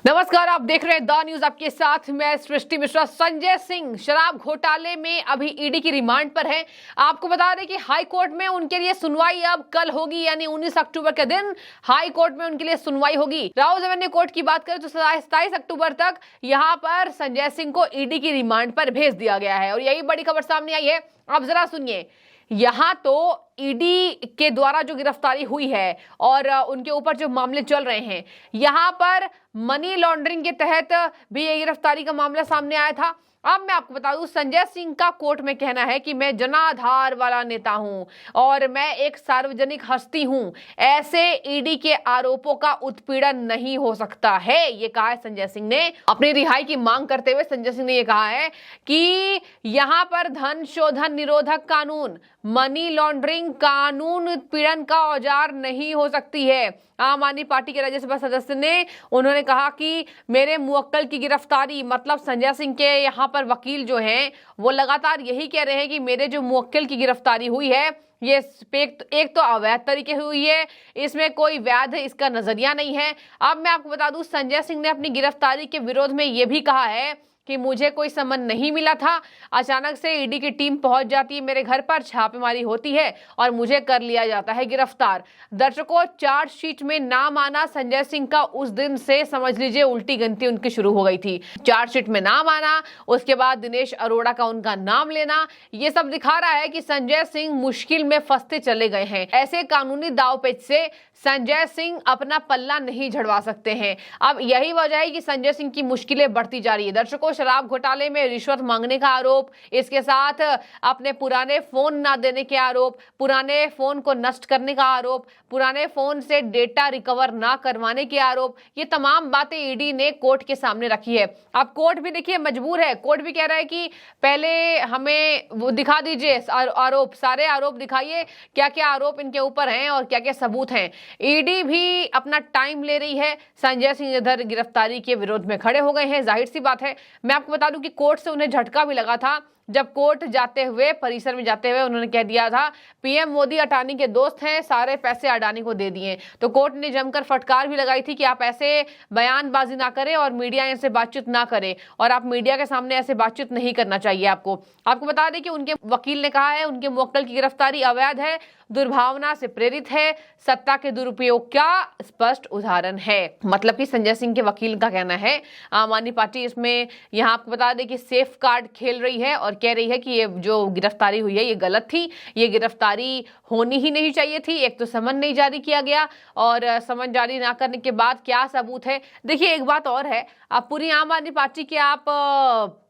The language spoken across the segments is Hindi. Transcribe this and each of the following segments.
नमस्कार, आप देख रहे हैं द न्यूज। आपके साथ मैं सृष्टि मिश्रा। संजय सिंह शराब घोटाले में अभी ईडी की रिमांड पर है। आपको बता दें कि हाई कोर्ट में उनके लिए सुनवाई अब कल होगी, यानी 19 अक्टूबर के दिन हाई कोर्ट में उनके लिए सुनवाई होगी। राउज एवेन्यू कोर्ट की बात करें तो 27 अक्टूबर तक यहां पर संजय सिंह को ईडी की रिमांड पर भेज दिया गया है और यही बड़ी खबर सामने आई है। अब जरा सुनिए, यहां तो ईडी के द्वारा जो गिरफ्तारी हुई है और उनके ऊपर जो मामले चल रहे हैं, यहां पर मनी लॉन्ड्रिंग के तहत भी ये गिरफ्तारी का मामला सामने आया था। अब मैं आपको बता दूं, संजय सिंह का कोर्ट में कहना है कि मैं जनाधार वाला नेता हूं और मैं एक सार्वजनिक हस्ती हूं, ऐसे ईडी के आरोपों का उत्पीड़न नहीं हो सकता है, ये कहा है संजय सिंह ने। अपनी रिहाई की मांग करते हुए संजय सिंह ने यह कहा है कि यहां पर धन शोधन निरोधक कानून, मनी लॉन्ड्रिंग कानून उत्पीड़न का औजार नहीं हो सकती है। आम आदमी पार्टी के राज्यसभा सदस्य ने उन्होंने कहा कि मेरे मुवक्किल की गिरफ्तारी, मतलब संजय सिंह के यहाँ पर वकील जो हैं वो लगातार यही कह रहे हैं कि मेरे जो मुवक्किल की गिरफ्तारी हुई है ये एक तो अवैध तरीके हुई है, इसमें कोई वैध इसका नजरिया नहीं है। अब मैं आपको बता दूं, संजय सिंह ने अपनी गिरफ्तारी के विरोध में यह भी कहा है कि मुझे कोई समन नहीं मिला था, अचानक से ईडी की टीम पहुंच जाती है मेरे घर पर, छापेमारी होती है और मुझे कर लिया जाता है गिरफ्तार। दर्शकों, चार्जशीट में नाम आना संजय सिंह का उस दिन से समझ लीजिए उल्टी गिनती उनकी शुरू हो गई थी। चार्जशीट में नाम आना, उसके बाद दिनेश अरोड़ा का उनका नाम लेना, ये सब दिखा रहा है कि संजय सिंह मुश्किल में फंसते चले गए हैं। ऐसे कानूनी दांवपेच से संजय सिंह अपना पल्ला नहीं झड़वा सकते हैं। अब यही वजह है कि संजय सिंह की मुश्किलें बढ़ती जा रही है। दर्शकों, शराब घोटाले में रिश्वत मांगने का आरोप, इसके साथ अपने पुराने फोन ना देने के आरोप, पुराने फोन को नष्ट करने का आरोप, पुराने फोन से डेटा रिकवर ना करवाने के आरोप, ये तमाम बातें ईडी ने कोर्ट के सामने रखी है। अब कोर्ट भी देखिए मजबूर है, कोर्ट भी कह रहा है कि पहले हमें वो दिखा दीजिए आरोप, सारे आरोप दिखाइए, क्या क्या आरोप इनके ऊपर हैं और क्या क्या सबूत हैं। ईडी भी अपना टाइम ले रही है। संजय सिंह इधर गिरफ्तारी के विरोध में खड़े हो गए हैं, जाहिर सी बात है। मैं आपको बता दूं कि कोर्ट से उन्हें झटका भी लगा था जब कोर्ट जाते हुए, परिसर में जाते हुए उन्होंने कह दिया था पीएम मोदी अडानी के दोस्त हैं, सारे पैसे अडानी को दे दिए। तो कोर्ट ने जमकर फटकार भी लगाई थी कि आप ऐसे बयानबाजी ना करें और मीडिया ऐसे बातचीत ना करे और आप मीडिया के सामने ऐसे बातचीत नहीं करना चाहिए आपको बता दें कि उनके वकील ने कहा है उनके मुवक्किल की गिरफ्तारी अवैध है, दुर्भावना से प्रेरित है, सत्ता के दुरुपयोग का स्पष्ट उदाहरण है। मतलब कि संजय सिंह के वकील का कहना है। आम आदमी पार्टी इसमें यहां आपको बता दें कि सेफ कार्ड खेल रही है और कह रही है कि ये जो गिरफ्तारी हुई है ये गलत थी, ये गिरफ्तारी होनी ही नहीं चाहिए थी। एक तो समन नहीं जारी किया गया और समन जारी ना करने के बाद क्या सबूत है। देखिए, एक बात और है, आप पूरी आम आदमी पार्टी के आप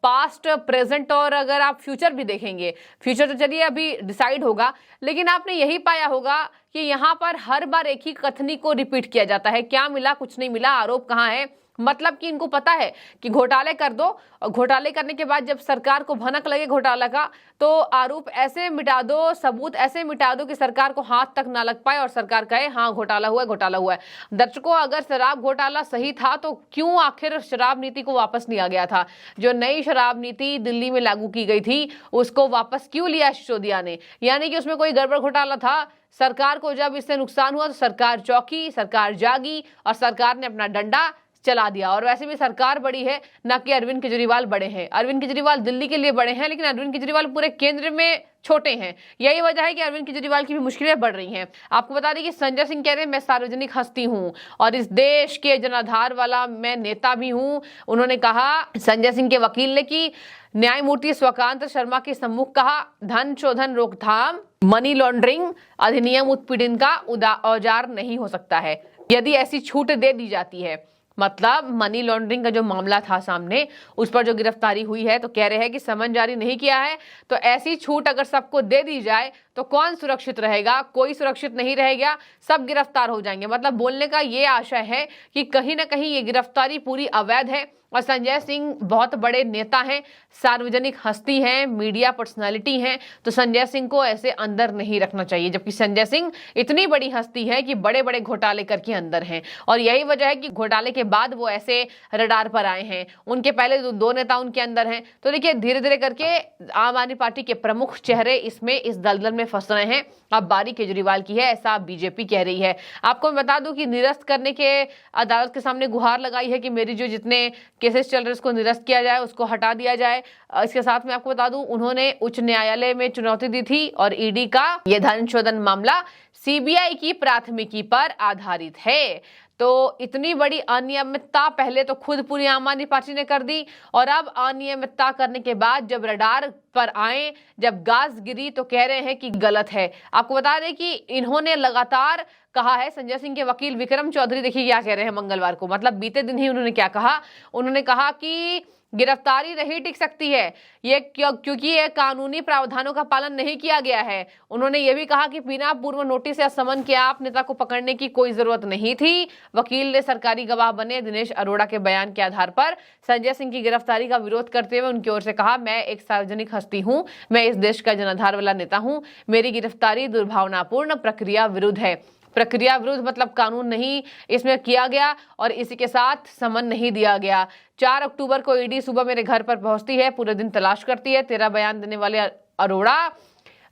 पास्ट, प्रेजेंट और अगर आप फ्यूचर भी देखेंगे, फ्यूचर तो चलिए अभी डिसाइड होगा, लेकिन आपने यही पाया होगा कि यहाँ पर हर बार एक ही कथनी को रिपीट किया जाता है, क्या मिला, कुछ नहीं मिला, आरोप कहाँ है। मतलब कि इनको पता है कि घोटाले कर दो और घोटाले करने के बाद जब सरकार को भनक लगे घोटाला का, तो आरोप ऐसे मिटा दो, सबूत ऐसे मिटा दो कि सरकार को हाथ तक ना लग पाए और सरकार कहे हाँ घोटाला हुआ है, घोटाला हुआ है। दर्शकों, अगर शराब घोटाला सही था तो क्यों आखिर शराब नीति को वापस लिया गया था? जो नई शराब नीति दिल्ली में लागू की गई थी उसको वापस क्यों लिया सिसोदिया ने? यानी कि उसमें कोई गड़बड़ घोटाला था। सरकार को जब इससे नुकसान हुआ तो सरकार चौंकी, सरकार जागी और सरकार ने अपना डंडा चला दिया। और वैसे भी सरकार बड़ी है, ना कि अरविंद केजरीवाल बड़े हैं। अरविंद केजरीवाल दिल्ली के लिए बड़े हैं, लेकिन अरविंद केजरीवाल पूरे केंद्र में छोटे हैं। यही वजह है कि अरविंद केजरीवाल की भी मुश्किलें बढ़ रही हैं। आपको बता दें कि संजय सिंह कह रहे हैं मैं सार्वजनिक हस्ती हूं और इस देश के जनाधार वाला मैं नेता भी हूं। उन्होंने कहा, संजय सिंह के वकील ने, कि न्यायमूर्ति स्वकांत शर्मा के सम्मुख कहा धन शोधन रोकथाम, मनी लॉन्ड्रिंग अधिनियम उत्पीड़न का औजार नहीं हो सकता है यदि ऐसी छूट दे दी जाती है। मतलब मनी लॉन्ड्रिंग का जो मामला था सामने, उस पर जो गिरफ्तारी हुई है, तो कह रहे हैं कि समन जारी नहीं किया है, तो ऐसी छूट अगर सबको दे दी जाए तो कौन सुरक्षित रहेगा? कोई सुरक्षित नहीं रहेगा, सब गिरफ्तार हो जाएंगे। मतलब बोलने का ये आशय है कि कहीं ना कहीं ये गिरफ्तारी पूरी अवैध है और संजय सिंह बहुत बड़े नेता हैं, सार्वजनिक हस्ती हैं, मीडिया पर्सनालिटी हैं, तो संजय सिंह को ऐसे अंदर नहीं रखना चाहिए। जबकि संजय सिंह इतनी बड़ी हस्ती है कि बड़े बड़े घोटाले करके अंदर हैं, और यही वजह है कि घोटाले के बाद वो ऐसे रडार पर आए हैं। उनके पहले दो नेता उनके अंदर हैं। तो देखिए, धीरे धीरे करके आम आदमी पार्टी के प्रमुख चेहरे इसमें इस दलदल में फंस रहे हैं। अब बारी केजरीवाल की है, ऐसा बीजेपी कह रही है। आपको मैं बता दूं कि निरस्त करने के अदालत के सामने गुहार लगाई है कि मेरी जो जितने केसेस चल रहे हैं उसको निरस्त किया जाए, उसको हटा दिया जाए। इसके साथ में आपको बता दूं, उन्होंने उच्च न्यायालय में चुनौती दी थी और ईडी का यह धन शोधन मामला सीबीआई की प्राथमिकी पर आधारित है। तो इतनी बड़ी अनियमितता पहले तो खुद पूरी आम आदमी पार्टी ने कर दी, और अब अनियमितता करने के बाद जब रडार पर आए, जब गाज गिरी, तो कह रहे हैं कि गलत है। आपको बता दें कि इन्होंने लगातार कहा है, संजय सिंह के वकील विक्रम चौधरी देखिए क्या कह रहे हैं मंगलवार को, मतलब बीते दिन ही उन्होंने क्या कहा। उन्होंने कहा कि गिरफ्तारी नहीं टिक सकती है ये क्योंकि ये कानूनी प्रावधानों का पालन नहीं किया गया है। उन्होंने ये भी कहा कि बिना पूर्व नोटिस या समन के आप नेता को पकड़ने की कोई जरूरत नहीं थी। वकील ने सरकारी गवाह बने दिनेश अरोड़ा के बयान के आधार पर संजय सिंह की गिरफ्तारी का विरोध करते हुए उनकी ओर से कहा, मैं एक सार्वजनिक हस्ती हूं, मैं इस देश का जनाधार वाला नेता हूं, मेरी गिरफ्तारी दुर्भावनापूर्ण प्रक्रिया विरुद्ध है। प्रक्रिया विरुद्ध मतलब कानून नहीं इसमें किया गया, और इसी के साथ समन नहीं दिया गया। 4 अक्टूबर को ईडी सुबह मेरे घर पर पहुंचती है, पूरे दिन तलाश करती है। तेरा बयान देने वाले अरोड़ा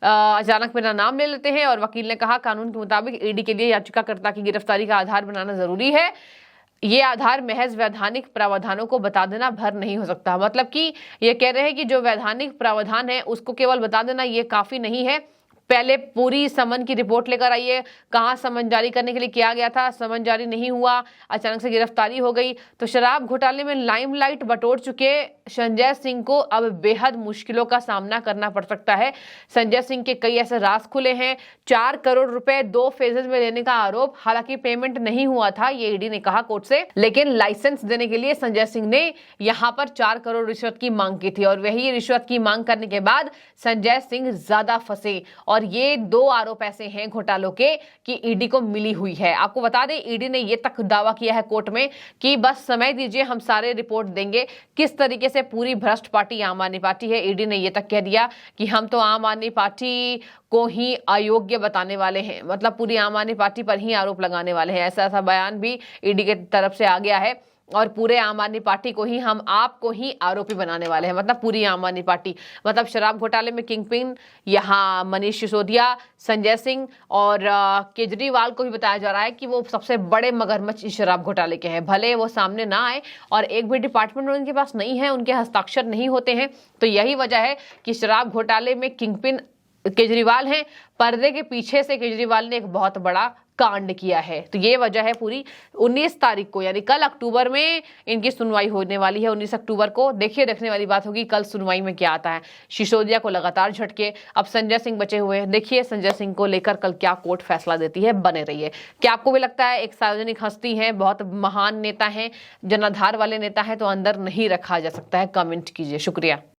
अचानक मेरा नाम ले लेते हैं, और वकील ने कहा कानून के मुताबिक ईडी के लिए याचिकाकर्ता की गिरफ्तारी का आधार बनाना जरूरी है। ये आधार महज वैधानिक प्रावधानों को बता देना भर नहीं हो सकता। मतलब कि ये कह रहे हैं कि जो वैधानिक प्रावधान है उसको केवल बता देना ये काफी नहीं है, पहले पूरी समन की रिपोर्ट लेकर आइए। कहां समन जारी करने के लिए किया गया था, समन जारी नहीं हुआ, अचानक से गिरफ्तारी हो गई। तो शराब घोटाले में लाइमलाइट बटोर चुके संजय सिंह को अब बेहद मुश्किलों का सामना करना पड़ सकता है। संजय सिंह के कई ऐसे राज खुले हैं। 4 करोड़ रुपए 2 फेजेज में लेने का आरोप, हालांकि पेमेंट नहीं हुआ था, ये ईडी ने कहा कोर्ट से, लेकिन लाइसेंस देने के लिए संजय सिंह ने यहां पर 4 करोड़ रिश्वत की मांग की थी, और वही रिश्वत की मांग करने के बाद संजय सिंह ज्यादा फंसे। और ये 2 आरोप ऐसे हैं घोटालों के कि ईडी को मिली हुई है। आपको बता दें, ईडी ने ये तक दावा किया है कोर्ट में कि बस समय दीजिए, हम सारे रिपोर्ट देंगे। किस तरीके से पूरी भ्रष्ट पार्टी आम आदमी पार्टी है, ईडी ने ये तक कह दिया कि हम तो आम आदमी पार्टी को ही अयोग्य बताने वाले हैं, मतलब पूरी आम आदमी पार्टी पर ही आरोप लगाने वाले हैं। ऐसा बयान भी ईडी की तरफ से आ गया है, और पूरे आम आदमी पार्टी को ही, हम आपको ही आरोपी बनाने वाले हैं, मतलब पूरी आम आदमी पार्टी। मतलब शराब घोटाले में किंगपिन यहाँ मनीष सिसोदिया, संजय सिंह और केजरीवाल को भी बताया जा रहा है कि वो सबसे बड़े मगरमच्छ इस शराब घोटाले के हैं। भले वो सामने ना आए और एक भी डिपार्टमेंट उनके पास नहीं है, उनके हस्ताक्षर नहीं होते हैं, तो यही वजह है कि शराब घोटाले में किंगपिन केजरीवाल हैं। पर्दे के पीछे से केजरीवाल ने एक बहुत बड़ा कांड किया है। तो ये वजह है पूरी। 19 तारीख को यानी कल अक्टूबर में इनकी सुनवाई होने वाली है। 19 अक्टूबर को देखिए, देखने वाली बात होगी कल सुनवाई में क्या आता है। सिसोदिया को लगातार झटके, अब संजय सिंह बचे हुए हैं। देखिए संजय सिंह को लेकर कल क्या कोर्ट फैसला देती है, बने रहिए। क्या आपको भी लगता है एक सार्वजनिक हस्ती है, बहुत महान नेता है, जनाधार वाले नेता है, तो अंदर नहीं रखा जा सकता है? कमेंट कीजिए। शुक्रिया।